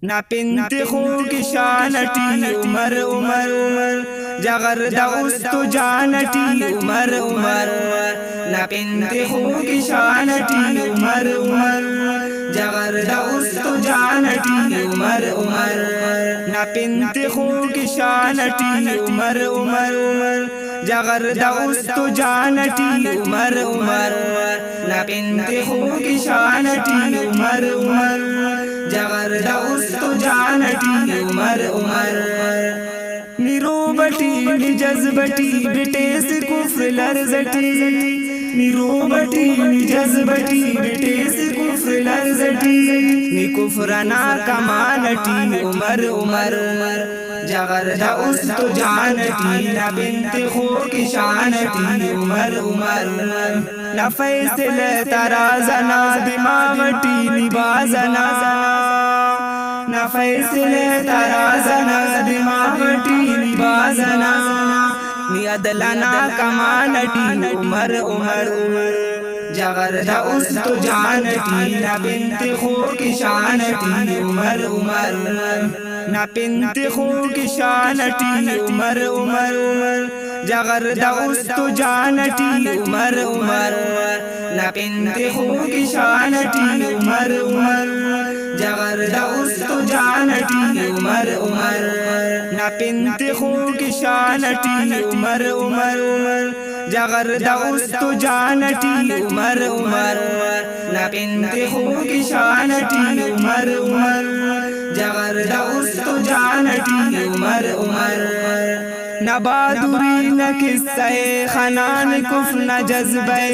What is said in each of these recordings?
ना पिंते खो की शानटी उमर उमर जगर दउस्तो जानटी उमर उमर ना पिंते खो की शानटी उमर उमर जगर दउस्तो जानटी उमर उमर ना पिंते खो की शानटी उमर उमर जगर दउस्तो जानटी उमर उमर ना पिंते खो की शानटी उमर उमर जगर दउस्तो जानटी उमर उमर निरो बटी नि जज्बटी बेटे से कुफ्र लर्जटी निरो बटी नि जज्बटी बेटे से कुफ्र लर्जटी नि कुफ्रना कमानटी उमर उमर जगर दउस्तो जानटी ना बिन्ते खो की शानटी उमर उमर ना फैसल तराजना दिमागटी निबाजना ना फैसल तराजना दिमागटी निबाजना नि अदलना कमानटी उमर उमर जगर दउस्तो जानटी ना बिन्ते खो की शानटी उमर उमर ना पिंते खो की शानटी उमर उमर जगर दउस्तो जानटी उमर उमर ना पिंते खो की शानटी उमर उमर जगर दउस्तो जानटी उमर उमर ना पिंते खो की शानटी उमर उमर जगर दउस्तो जानटी उमर उमर ना पिंते खो की शानटी उमर उमर जगर दउस्तो जानटी उमर उमर न बहादुरी न किस्से खनान कुफ्र न जज्बे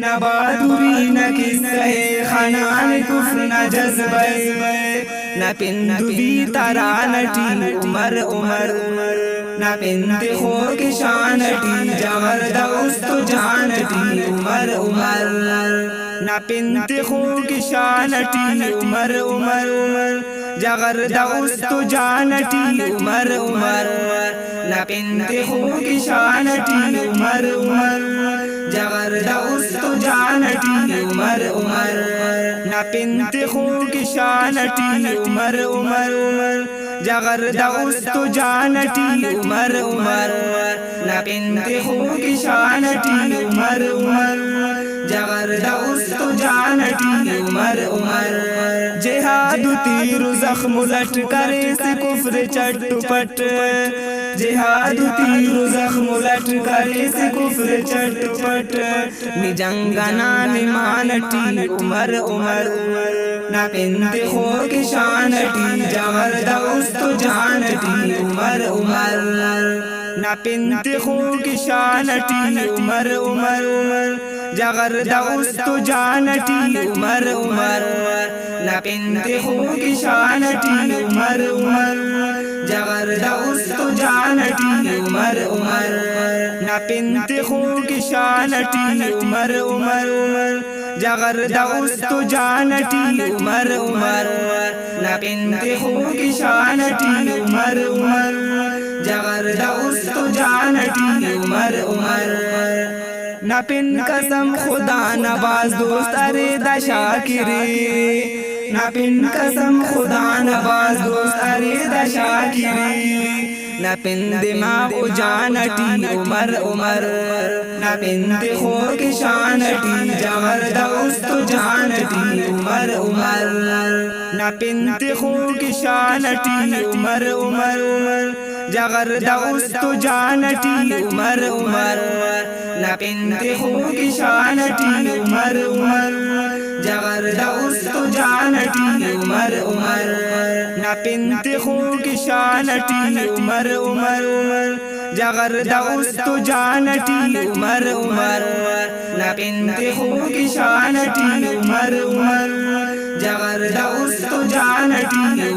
न बहादुरी न किस्से खनान कुफ्र न जज्बे न पिंदुबी तरानटी उमर उमर न पिंते खो की शानटी जगर दउस्तो जानटी उमर उमर ना पिंते खो की शानटी उमर उमर जगर दउस्तो जानटी उमर उमर ना पिंते खो की शानटी उमर उमर जगर दउस्तो जानटी उमर उमर ना पिंते खो की शानटी उमर उमर जगर दउस्तो जानटी उमर उमर ना पिंते खो की शानटी उमर उमर जगर दउस्तो जानटी उमर उमर जिहाद तीर जख्म लट करे से कुफ्र चट्टुपट जिहाद तीर जख्म लट करे से कुफ्र चट्टुपट नि जंगना नि मानटी उमर उमर ना पिंते खो की शानटी जगर दउस्तो जानटी उमर उमर ना पिंते खो की शानटी उमर उमर जगर दउस्तो जानटी उमर उमर ना पिंते खो की शानटी उमर उमर जगर दउस्तो जानटी उमर उमर ना पिंते खो की शानटी उमर उमर जगर दउस्तो जानटी उमर उमर ना पिंते खो की शानटी उमर उमर जगर दउस्तो जानटी उमर उमर ना पिन कसम खुदा नवाज दोस्त अरे दशाकिरी ना पिन कसम खुदा नवाज दोस्त अरे दशाकिरी ना पिन दिमाग जानटी उमर उमर ना पिंते खो की शानटी जगर दउस्तो जानटी उमर उमर ना पिंते खो की शानटी उमर उमर जगर दउस्तो जानटी उमर उमर ना पिंते खो की शानटी उमर उमर जगर दउस्तो जानटी उमर उमर ना पिंते खो की शानटी उमर उमर जगर दउस्तो जानटी उमर उमर ना पिंते खो की शानटी उमर उमर जगर दउस्तो जानटी